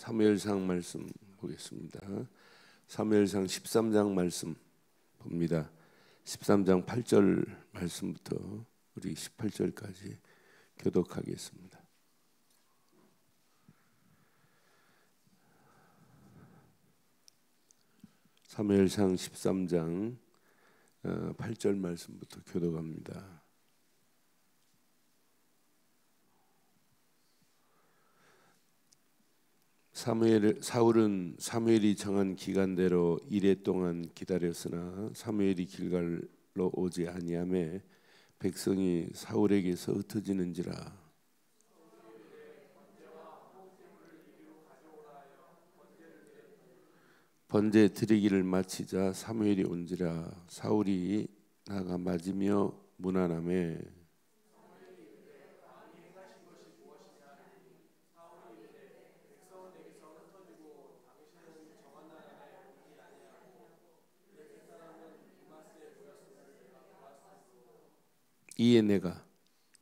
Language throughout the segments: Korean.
사무엘상 말씀 보겠습니다. 사무엘상 13장 말씀 봅니다. 13장 8절 말씀부터 우리 18절까지 교독하겠습니다. 사무엘상 13장 8절 말씀부터 교독합니다. 사울은 사무엘이 정한 기간대로 이레 동안 기다렸으나 사무엘이 길갈로 오지 아니하매 백성이 사울에게서 흩어지는지라. 번제 드리기를 마치자 사무엘이 온지라. 사울이 나가 맞으며 문안하매 이에 내가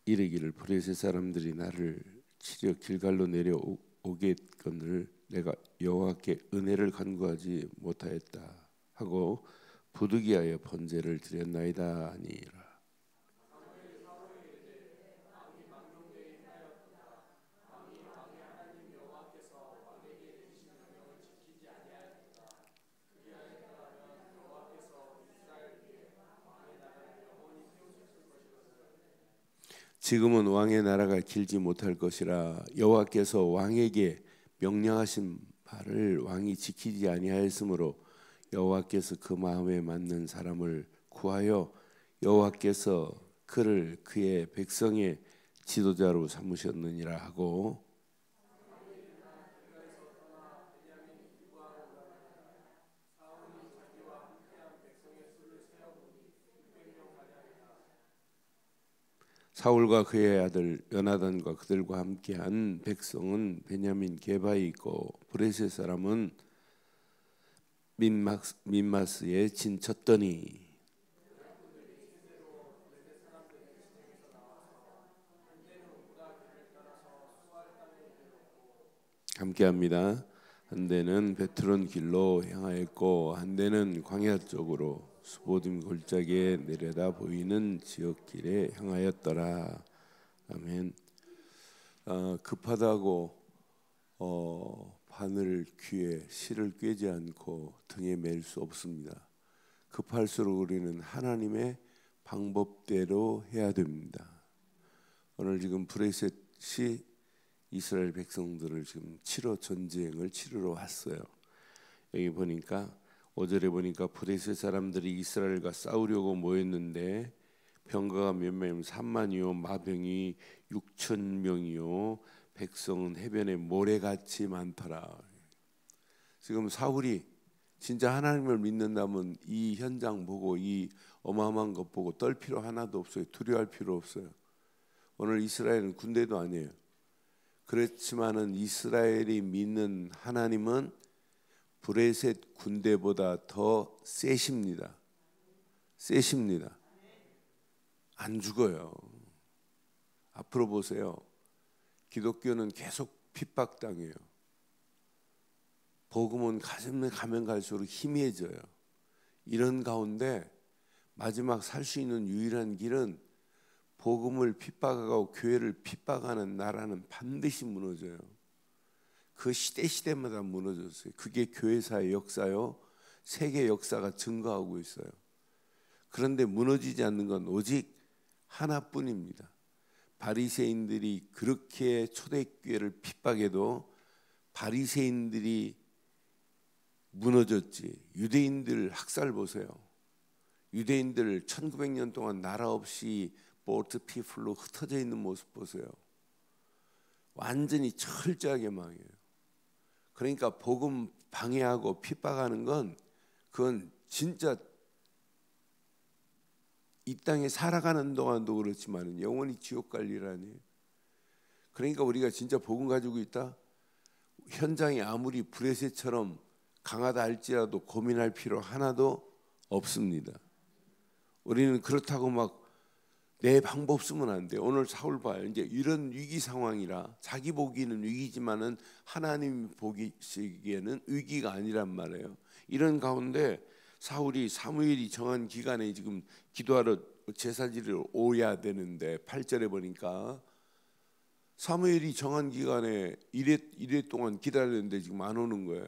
이르기를 브레셋 사람들이 나를 치려 길갈로 내려오겠거늘 내가 여호와께 은혜를 간구하지 못하였다 하고 부득이하여 번제를 드렸나이다 하니라. 지금은 왕의 나라가 길지 못할 것이라. 여호와께서 왕에게 명령하신 바를 왕이 지키지 아니하였으므로 여호와께서 그 마음에 맞는 사람을 구하여 여호와께서 그를 그의 백성의 지도자로 삼으셨느니라 하고, 사울과 그의 아들 요나단과 그들과 함께한 백성은 베냐민 게바에 있고 브레셋 사람은 민마스에 진쳤더니. 함께합니다. 한 대는 베트론 길로 향하였고 한 대는 광야 쪽으로 스보딤 골짜기에 내려다 보이는 지역길에 향하였더라. 아멘. 급하다고 바늘 귀에 실을 꿰지 않고 등에 맬 수 없습니다. 급할수록 우리는 하나님의 방법대로 해야 됩니다. 오늘 지금 브레셋이 이스라엘 백성들을 지금 전쟁을 치르러 왔어요. 여기 보니까 5절에 보니까 브레셋 사람들이 이스라엘과 싸우려고 모였는데 병거가 몇 명이면 3만이요 마병이 6,000명이요 백성은 해변에 모래같이 많더라. 지금 사울이 진짜 하나님을 믿는다면 이 현장 보고 이 어마어마한 것 보고 떨 필요 하나도 없어요. 두려워할 필요 없어요. 오늘 이스라엘은 군대도 아니에요. 그렇지만은 이스라엘이 믿는 하나님은 브레셋 군대보다 더 세십니다. 안 죽어요. 앞으로 보세요. 기독교는 계속 핍박당해요. 복음은 가면 갈수록 희미해져요. 이런 가운데 마지막 살 수 있는 유일한 길은 복음을 핍박하고 교회를 핍박하는 나라는 반드시 무너져요. 그 시대마다 무너졌어요. 그게 교회사의 역사요. 세계 역사가 증거하고 있어요. 그런데 무너지지 않는 건 오직 하나뿐입니다. 바리새인들이 그렇게 초대교회를 핍박해도 바리새인들이 무너졌지. 유대인들 학살 보세요. 유대인들 1900년 동안 나라 없이 보트 피플로 흩어져 있는 모습 보세요. 완전히 철저하게 망해요. 그러니까 복음 방해하고 핍박하는 건 그건 진짜 이 땅에 살아가는 동안도 그렇지만 영원히 지옥 갈 일 아니에요. 그러니까 우리가 진짜 복음 가지고 있다. 현장이 아무리 브레셋처럼 강하다 할지라도 고민할 필요 하나도 없습니다. 우리는 그렇다고 막 내 방법 쓰면 안 돼. 오늘 사울 봐요. 이제 이런 위기 상황이라 자기 보기는 위기지만은 하나님 보시기에는 위기가 아니란 말이에요. 이런 가운데 사울이 사무엘이 정한 기간에 지금 기도하러 제사지를 오야 되는데 8절에 보니까 사무엘이 정한 기간에 이래 동안 기다렸는데 지금 안 오는 거예요.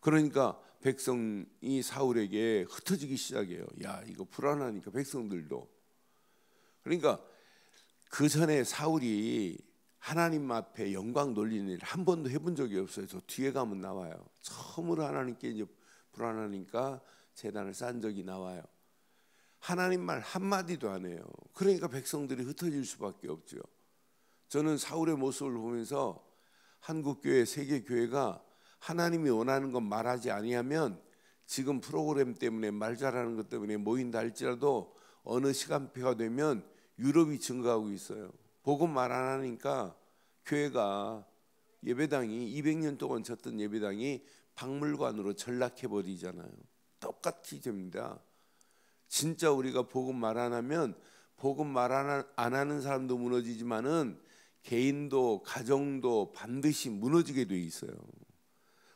그러니까 백성이 사울에게 흩어지기 시작해요. 야, 이거 불안하니까 백성들도. 그러니까 그 전에 사울이 하나님 앞에 영광 돌리는 일 한 번도 해본 적이 없어요. 저 뒤에 가면 나와요. 처음으로 하나님께 이제 불안하니까 제단을 쌓은 적이 나와요. 하나님 말 한마디도 안 해요. 그러니까 백성들이 흩어질 수밖에 없죠. 저는 사울의 모습을 보면서 한국교회, 세계교회가 하나님이 원하는 건 말하지 아니하면 지금 프로그램 때문에 말 잘하는 것 때문에 모인다 할지라도 어느 시간표가 되면 유럽이 증가하고 있어요. 복음 말 안 하니까 교회가 예배당이 200년 동안 졌던 예배당이 박물관으로 전락해 버리잖아요. 똑같이 됩니다. 진짜 우리가 복음 말 안 하면 복음 말 안 하는 사람도 무너지지만은 개인도 가정도 반드시 무너지게 돼 있어요.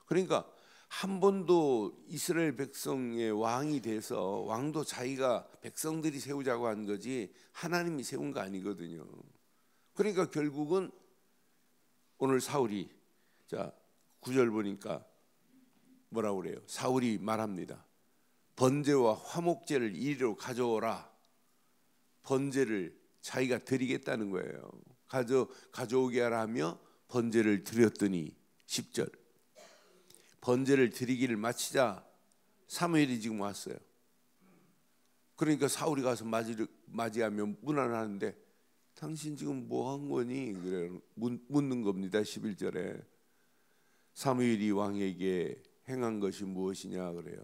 그러니까 한 번도 이스라엘 백성의 왕이 돼서 왕도 자기가 백성들이 세우자고 한 거지 하나님이 세운 거 아니거든요. 그러니까 결국은 오늘 사울이 자 9절 보니까 뭐라고 그래요? 사울이 말합니다. 번제와 화목제를 이리로 가져오라. 번제를 자기가 드리겠다는 거예요. 가져오게 하라 하며 번제를 드렸더니 10절 번제를 드리기를 마치자 사무엘이 지금 왔어요. 그러니까 사울이 가서 맞이하면 문안하는데 당신 지금 뭐 한 거니? 그래 묻는 겁니다. 11절에 사무엘이 왕에게 행한 것이 무엇이냐 그래요.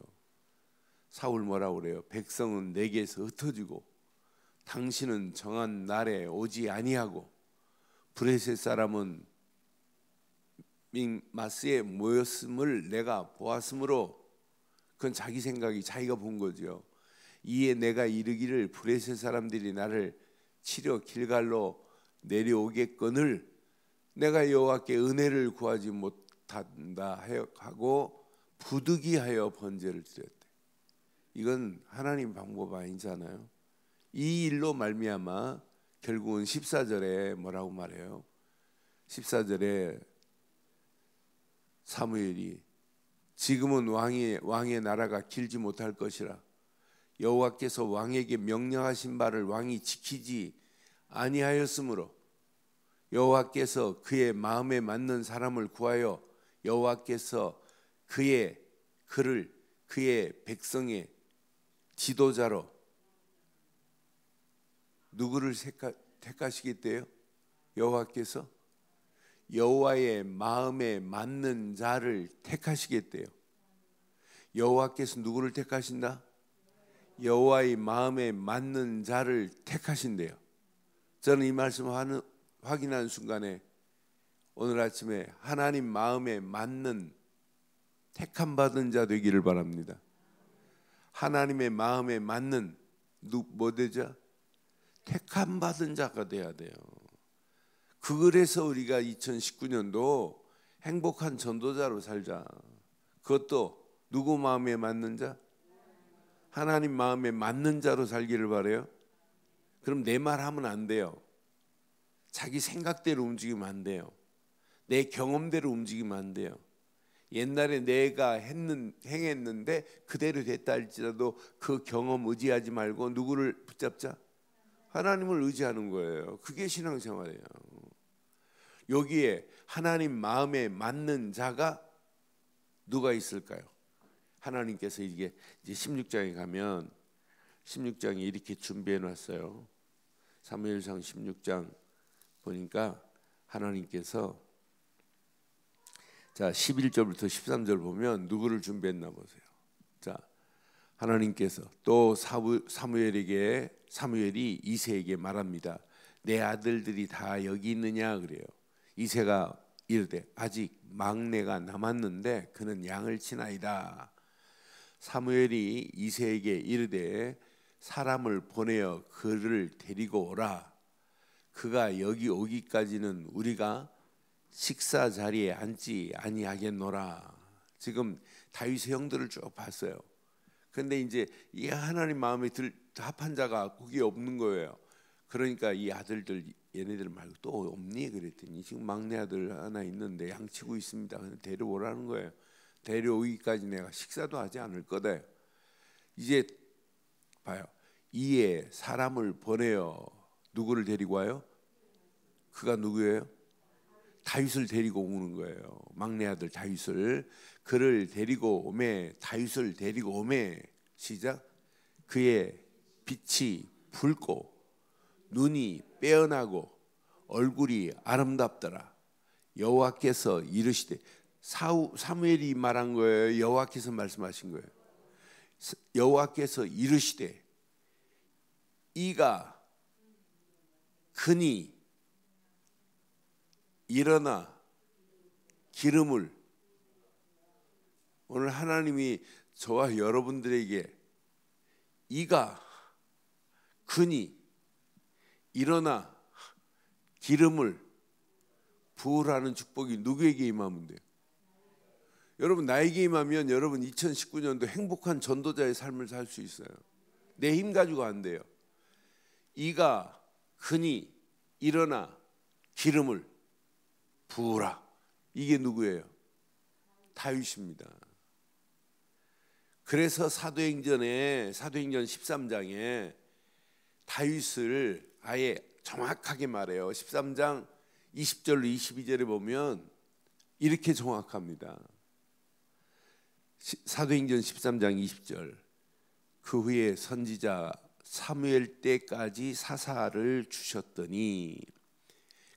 사울 뭐라고 그래요? 백성은 내게서 흩어지고 당신은 정한 날에 오지 아니하고 브레셋 사람은 믹마스에 모였음을 내가 보았으므로 그건 자기 생각이 자기가 본 거죠. 이에 내가 이르기를 브레셋 사람들이 나를 치려 길갈로 내려오겠거늘 내가 여호와께 은혜를 구하지 못한다 하고 부득이하여 번제를 드렸대. 이건 하나님 방법 아니잖아요. 이 일로 말미암아 결국은 14절에 뭐라고 말해요? 14절에 사무엘이 지금은 왕의 나라가 길지 못할 것이라 여호와께서 왕에게 명령하신 바를 왕이 지키지 아니하였으므로 여호와께서 그의 마음에 맞는 사람을 구하여 여호와께서 그의 백성의 지도자로 누구를 택하시겠대요? 여호와께서 여호와의 마음에 맞는 자를 택하시겠대요. 여호와께서 누구를 택하신다? 여호와의 마음에 맞는 자를 택하신대요. 저는 이 말씀을 확인한 순간에 오늘 아침에 하나님 마음에 맞는 택함 받은 자 되기를 바랍니다. 하나님의 마음에 맞는 뭐 되죠? 택함 받은 자가 돼야 돼요. 그래서 우리가 2019년도 행복한 전도자로 살자. 그것도 누구 마음에 맞는 자? 하나님 마음에 맞는 자로 살기를 바라요. 그럼 내 말 하면 안 돼요. 자기 생각대로 움직이면 안 돼요. 내 경험대로 움직이면 안 돼요. 옛날에 내가 행했는데 그대로 됐다 할지라도 그 경험 의지하지 말고 누구를 붙잡자? 하나님을 의지하는 거예요. 그게 신앙생활이에요. 여기에 하나님 마음에 맞는 자가 누가 있을까요? 하나님께서 이게 이제 16장에 가면 16장에 이렇게 준비해 놨어요. 사무엘상 16장 보니까 하나님께서 자 11절부터 13절 보면 누구를 준비했나 보세요. 자 하나님께서 또 사무엘이 이새에게 말합니다. 내 아들들이 다 여기 있느냐 그래요. 이새가 이르되 아직 막내가 남았는데 그는 양을 치나이다. 사무엘이 이새에게 이르되 사람을 보내어 그를 데리고 오라. 그가 여기 오기까지는 우리가 식사 자리에 앉지 아니하겠노라. 지금 다윗의 형들을 쭉 봤어요. 근데 이제 이 하나님 마음에 합한 자가 거기 없는 거예요. 그러니까 이 아들들 얘네들 말고 또 없니? 그랬더니 지금 막내 아들 하나 있는데 양치고 있습니다. 데려오라는 거예요. 데려오기까지 내가 식사도 하지 않을 거다. 이제 봐요. 이에 사람을 보내어 누구를 데리고 와요? 그가 누구예요? 다윗을 데리고 오는 거예요. 막내 아들 다윗을. 그를 데리고 오매, 다윗을 데리고 오매. 시작. 그의 빛이 붉고 눈이 빼어나고 얼굴이 아름답더라. 여호와께서 이르시되, 사무엘이 말한 거예요? 여호와께서 말씀하신 거예요? 여호와께서 이르시되, 이가 그니 일어나 기름을. 오늘 하나님이 저와 여러분들에게 이가 그니 일어나 기름을 부으라는 축복이 누구에게 임하면 돼요? 여러분, 나에게 임하면 여러분 2019년도 행복한 전도자의 삶을 살 수 있어요. 내 힘 가지고 안 돼요. 이가 그니 일어나 기름을 부으라. 이게 누구예요? 다윗입니다. 그래서 사도행전 13장에 다윗을 아예 정확하게 말해요. 13장 20절로 22절에 보면 이렇게 정확합니다. 사도행전 13장 20절. 그 후에 선지자 사무엘 때까지 사사를 주셨더니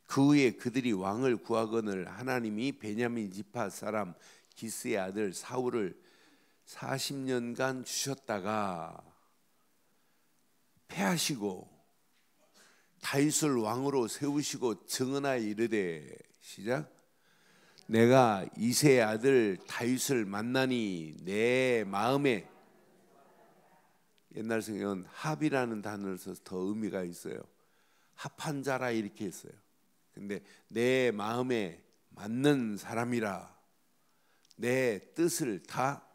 그 후에 그들이 왕을 구하거늘 하나님이 베냐민 지파 사람 기스의 아들 사울을 40년간 주셨다가 패하시고 다윗을 왕으로 세우시고 증언하여 이르되, 시작. 내가 이새의 아들 다윗을 만나니 내 마음에, 옛날 성경은 합이라는 단어를 써서 더 의미가 있어요. 합한 자라 이렇게 했어요. 근데 내 마음에 맞는 사람이라 내 뜻을 다.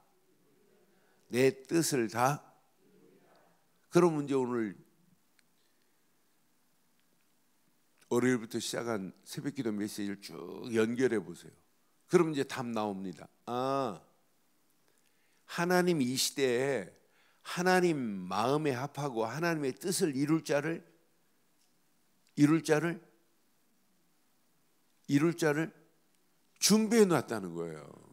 그러면 이제 오늘 월요일부터 시작한 새벽기도 메시지를 쭉 연결해 보세요. 그럼 이제 답 나옵니다. 하나님 이 시대에 하나님 마음에 합하고 하나님의 뜻을 이룰 자를 준비해 놨다는 거예요.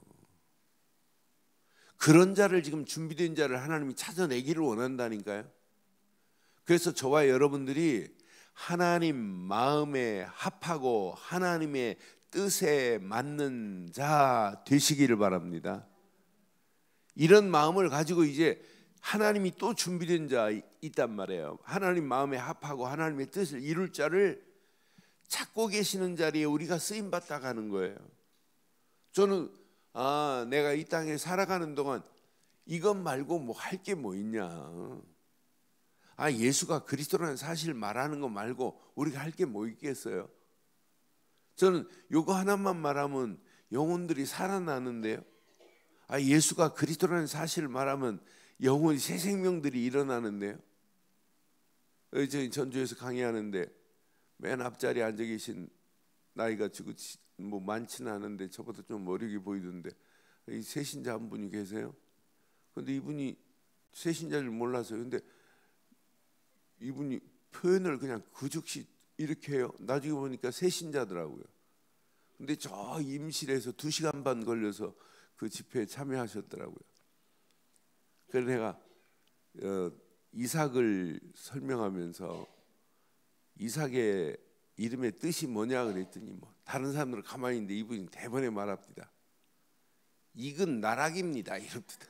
그런 자를, 지금 준비된 자를 하나님이 찾아내기를 원한다니까요. 그래서 저와 여러분들이 하나님 마음에 합하고 하나님의 뜻에 맞는 자 되시기를 바랍니다. 이런 마음을 가지고 이제 하나님이 또 준비된 자 있단 말이에요. 하나님 마음에 합하고 하나님의 뜻을 이룰 자를 찾고 계시는 자리에 우리가 쓰임 받다 가는 거예요. 저는 내가 이 땅에 살아가는 동안 이것 말고 뭐 할 게 뭐 있냐. 예수가 그리스도라는 사실을 말하는 거 말고 우리가 할 게 뭐 있겠어요? 저는 요거 하나만 말하면 영혼들이 살아나는데요. 예수가 그리스도라는 사실을 말하면 영혼이 새 생명들이 일어나는데요. 저희 전주에서 강의하는데 맨 앞자리에 앉아 계신, 나이가 지금 뭐 많지는 않은데 저보다 좀 어리게 보이던데 이 새신자 한 분이 계세요. 근데 이분이 새신자를 몰라서요. 근데 이분이 표현을 그냥 그 즉시 이렇게 해요. 나중에 보니까 새신자더라고요. 근데 저 임실에서 2시간 반 걸려서 그 집회에 참여하셨더라고요. 그래서 내가 이삭을 설명하면서 이삭의 이름의 뜻이 뭐냐 그랬더니 뭐 다른 사람들은 가만히 있는데 이분이 대번에 말합니다. 익은 나락입니다. 이럽니다.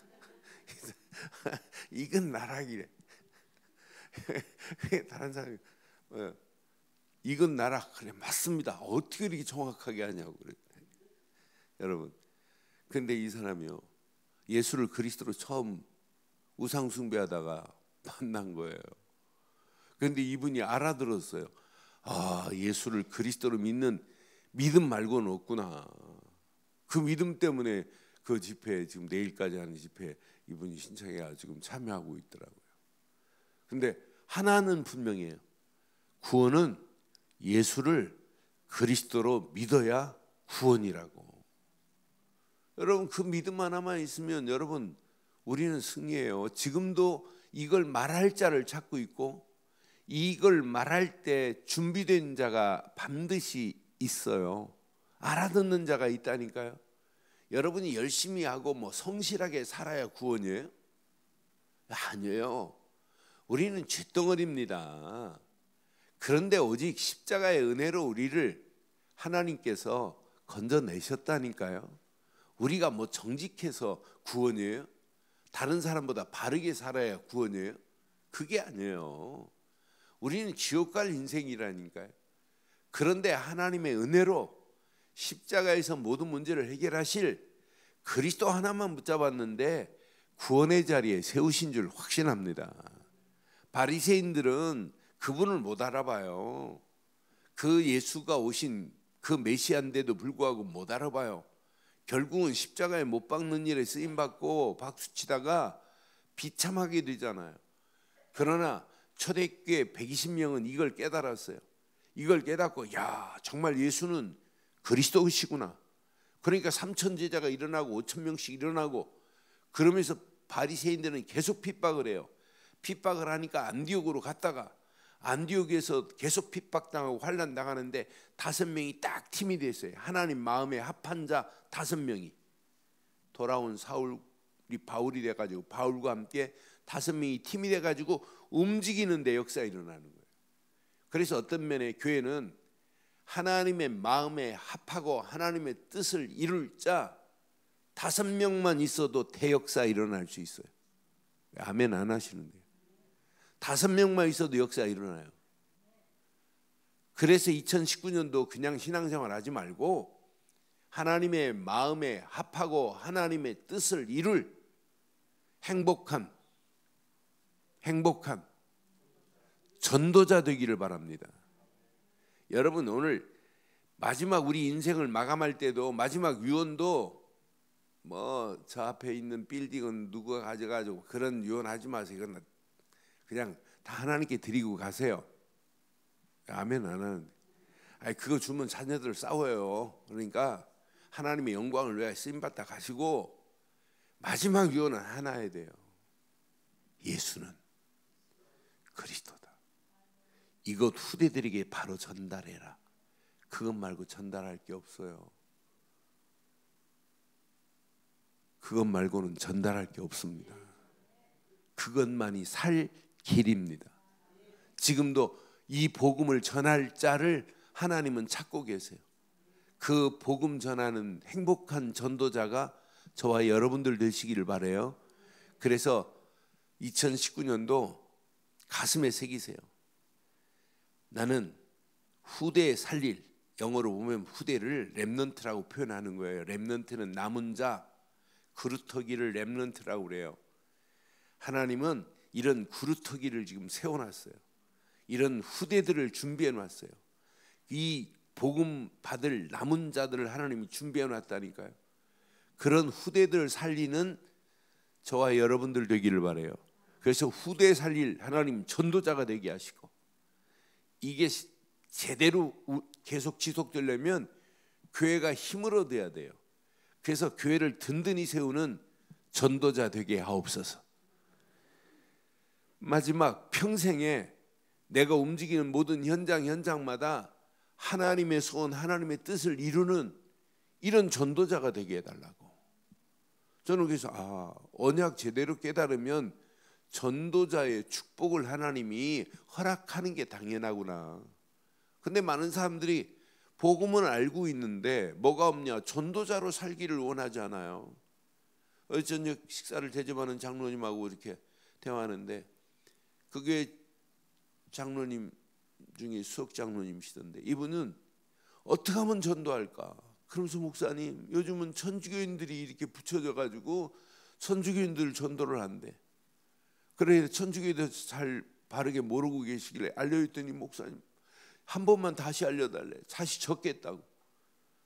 익은 나락이래. 다른 사람이 익은 나락, 그래 맞습니다. 어떻게 이렇게 정확하게 하냐고 그랬더니, 여러분, 근데 이 사람이요 예수를 그리스도로 처음 우상 숭배하다가 만난 거예요. 그런데 이분이 알아들었어요. 아, 예수를 그리스도로 믿는 믿음 말고는 없구나. 그 믿음 때문에 그 집회에 지금 내일까지 하는 집회에 이분이 신청해가 지금 참여하고 있더라고요. 근데 하나는 분명해요. 구원은 예수를 그리스도로 믿어야 구원이라고. 여러분 그 믿음 하나만 있으면 여러분 우리는 승리해요. 지금도 이걸 말할 자를 찾고 있고 이걸 말할 때 준비된 자가 반드시 있어요. 알아듣는 자가 있다니까요. 여러분이 열심히 하고 뭐 성실하게 살아야 구원이에요? 아니에요. 우리는 쇳덩어리입니다. 그런데 오직 십자가의 은혜로 우리를 하나님께서 건져내셨다니까요. 우리가 뭐 정직해서 구원이에요? 다른 사람보다 바르게 살아야 구원이에요? 그게 아니에요. 우리는 지옥 갈 인생이라니까요. 그런데 하나님의 은혜로 십자가에서 모든 문제를 해결하실 그리스도 하나만 붙잡았는데 구원의 자리에 세우신 줄 확신합니다. 바리새인들은 그분을 못 알아봐요. 그 예수가 오신 그 메시아인데도 불구하고 못 알아봐요. 결국은 십자가에 못 박는 일에 쓰임받고 박수치다가 비참하게 되잖아요. 그러나 초대교회 120명은 이걸 깨달았어요. 이걸 깨닫고 야, 정말 예수는 그리스도시구나. 그러니까 3천 제자가 일어나고 5천 명씩 일어나고 그러면서 바리새인들은 계속 핍박을 해요. 핍박을 하니까 안디옥으로 갔다가 안디옥에서 계속 핍박당하고 환난 당하는데 5명이 딱 팀이 됐어요. 하나님 마음에 합한 자 5명이 돌아온 사울이 바울이 돼가지고 바울과 함께 5명이 팀이 돼가지고 움직이는데 역사가 일어나는 거예요. 그래서 어떤 면에 교회는 하나님의 마음에 합하고 하나님의 뜻을 이룰 자 5명만 있어도 대역사 일어날 수 있어요. 아멘 안 하시는데요. 5명만 있어도 역사가 일어나요. 그래서 2019년도 그냥 신앙생활 하지 말고 하나님의 마음에 합하고 하나님의 뜻을 이룰 행복한 전도자 되기를 바랍니다. 여러분 오늘 마지막 우리 인생을 마감할 때도 마지막 유언도 뭐 저 앞에 있는 빌딩은 누가 가져가지고 그런 유언하지 마세요. 이건 그냥 다 하나님께 드리고 가세요. 아멘 안 하는데. 아니 그거 주면 자녀들 싸워요. 그러니까 하나님의 영광을 위해 쓰임받다 가시고 마지막 유언은 하나야 돼요. 예수는 그리스도다. 이것 후대들에게 바로 전달해라. 그것 말고 전달할 게 없어요. 그것 말고는 전달할 게 없습니다. 그것만이 살 길입니다. 지금도 이 복음을 전할 자를 하나님은 찾고 계세요. 그 복음 전하는 행복한 전도자가 저와 여러분들 되시기를 바라요. 그래서 2019년도 가슴에 새기세요. 나는 후대에 살릴, 영어로 보면 후대를 렘넌트라고 표현하는 거예요. 렘넌트는 남은 자, 그루터기를 렘넌트라고 그래요. 하나님은 이런 그루터기를 지금 세워놨어요. 이런 후대들을 준비해놨어요. 이 복음 받을 남은 자들을 하나님이 준비해놨다니까요. 그런 후대들을 살리는 저와 여러분들 되기를 바라요. 그래서 후대 살릴 하나님 전도자가 되게 하시고 이게 제대로 계속 지속되려면 교회가 힘을 얻어야 돼요. 그래서 교회를 든든히 세우는 전도자 되게 하옵소서. 마지막 평생에 내가 움직이는 모든 현장마다 하나님의 소원, 하나님의 뜻을 이루는 이런 전도자가 되게 해달라고. 저는 그래서 언약 제대로 깨달으면 전도자의 축복을 하나님이 허락하는 게 당연하구나. 근데 많은 사람들이 복음은 알고 있는데 뭐가 없냐? 전도자로 살기를 원하지 않아요. 어제 저녁 식사를 대접하는 장로님하고 이렇게 대화하는데 그게 장로님 중에 수석 장로님이시던데 이분은 어떻게 하면 전도할까? 그러면서 목사님 요즘은 천주교인들이 이렇게 붙여져 가지고 천주교인들 전도를 한대. 그래 천주교에 대해서 잘 바르게 모르고 계시길래 알려줬더니 목사님 한 번만 다시 알려달래. 다시 적겠다고.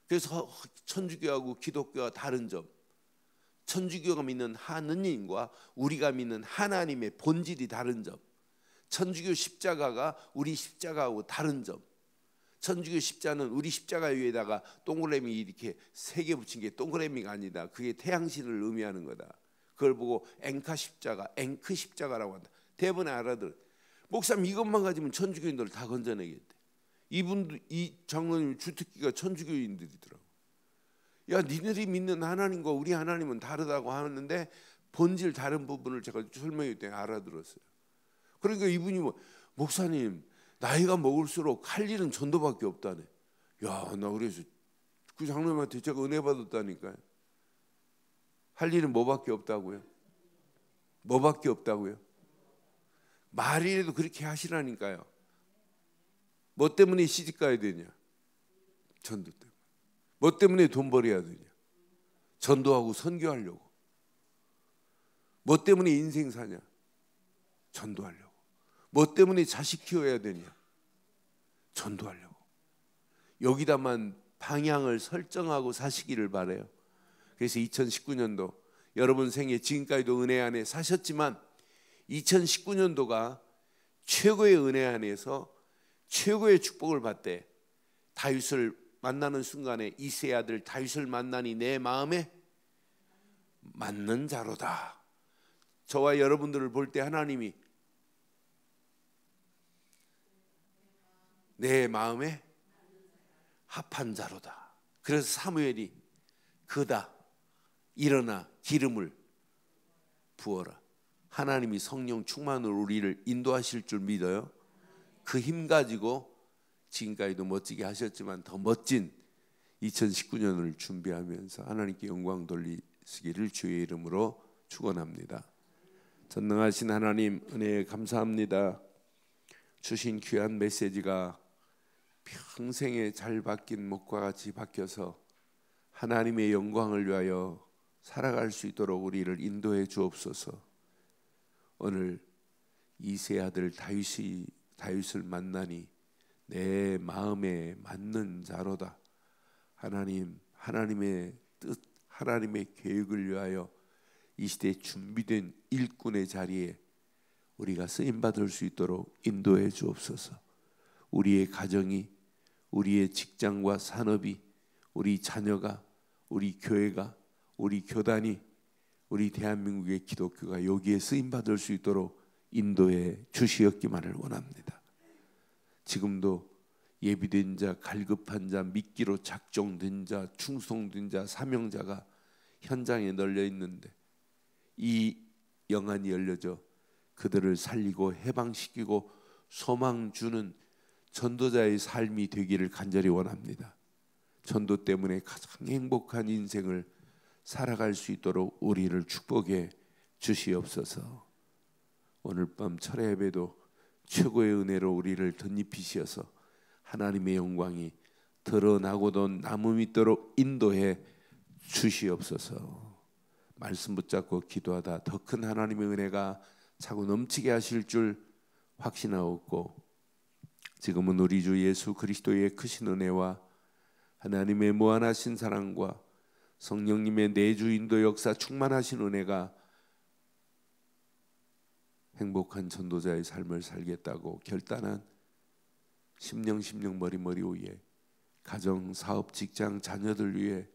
그래서 천주교하고 기독교와 다른 점, 천주교가 믿는 하느님과 우리가 믿는 하나님의 본질이 다른 점, 천주교 십자가가 우리 십자가하고 다른 점, 천주교 십자는 우리 십자가 위에다가 동그라미 이렇게 세 개 붙인 게 동그라미가 아니다. 그게 태양신을 의미하는 거다. 그걸 보고 앵카 십자가, 앵크 십자가라고 한다. 대부분 알아들어. 목사님 이것만 가지면 천주교인들 다 건져내겠대. 이분도 이 장로님 주특기가 천주교인들이더라고. 야, 니들이 믿는 하나님과 우리 하나님은 다르다고 하는데 본질 다른 부분을 제가 설명했더니 알아들었어요. 그러니까 이분이 뭐 목사님 나이가 먹을수록 할 일은 전도밖에 없다네. 야, 나 그래서 그 장로님한테 제가 은혜 받았다니까요. 할 일은 뭐밖에 없다고요? 뭐밖에 없다고요? 말이라도 그렇게 하시라니까요. 뭐 때문에 시집 가야 되냐? 전도 때문에. 뭐 때문에 돈 벌어야 되냐? 전도하고 선교하려고. 뭐 때문에 인생 사냐? 전도하려고. 뭐 때문에 자식 키워야 되냐? 전도하려고. 여기다만 방향을 설정하고 사시기를 바라요. 그래서 2019년도 여러분 생애 지금까지도 은혜 안에 사셨지만 2019년도가 최고의 은혜 안에서 최고의 축복을 받되 다윗을 만나는 순간에 이새의 아들 다윗을 만나니 내 마음에 맞는 자로다. 저와 여러분들을 볼 때 하나님이 내 마음에 합한 자로다. 그래서 사무엘이 그다 일어나 기름을 부어라. 하나님이 성령 충만으로 우리를 인도하실 줄 믿어요. 그 힘 가지고 지금까지도 멋지게 하셨지만 더 멋진 2019년을 준비하면서 하나님께 영광 돌리시기를 주의 이름으로 축원합니다. 전능하신 하나님 은혜에 감사합니다. 주신 귀한 메시지가 평생에 잘 박힌 목과 같이 박혀서 하나님의 영광을 위하여 살아갈 수 있도록 우리를 인도해 주옵소서. 오늘 이새의 아들 다윗을 만나니 내 마음에 맞는 자로다. 하나님의 뜻, 하나님의 계획을 위하여 이 시대에 준비된 일꾼의 자리에 우리가 쓰임 받을 수 있도록 인도해 주옵소서. 우리의 가정이, 우리의 직장과 산업이, 우리 자녀가, 우리 교회가, 우리 교단이, 우리 대한민국의 기독교가 여기에 쓰임 받을 수 있도록 인도해 주시옵기만을 원합니다. 지금도 예비된 자, 갈급한 자, 미끼로 작정된 자, 충성된 자, 사명자가 현장에 널려 있는데 이 영안이 열려져 그들을 살리고 해방시키고 소망 주는 전도자의 삶이 되기를 간절히 원합니다. 전도 때문에 가장 행복한 인생을 살아갈 수 있도록 우리를 축복해 주시옵소서. 오늘 밤 철야 예배도 최고의 은혜로 우리를 덧입히시어서 하나님의 영광이 드러나고도 남음 있도록 인도해 주시옵소서. 말씀 붙잡고 기도하다 더 큰 하나님의 은혜가 차고 넘치게 하실 줄 확신하옵고, 지금은 우리 주 예수 그리스도의 크신 은혜와 하나님의 무한하신 사랑과 성령님의 내주 인도 역사 충만하신 은혜가 행복한 전도자의 삶을 살겠다고 결단한 심령 머리 위에 가정, 사업, 직장, 자녀들 위해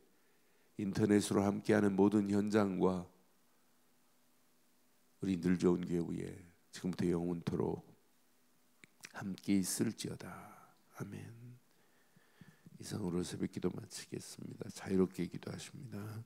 인터넷으로 함께하는 모든 현장과 우리 늘 좋은 교회 위에 지금부터 영원토록 함께 있을지어다. 아멘. 이상으로 새벽기도 마치겠습니다. 자유롭게 기도하십니다.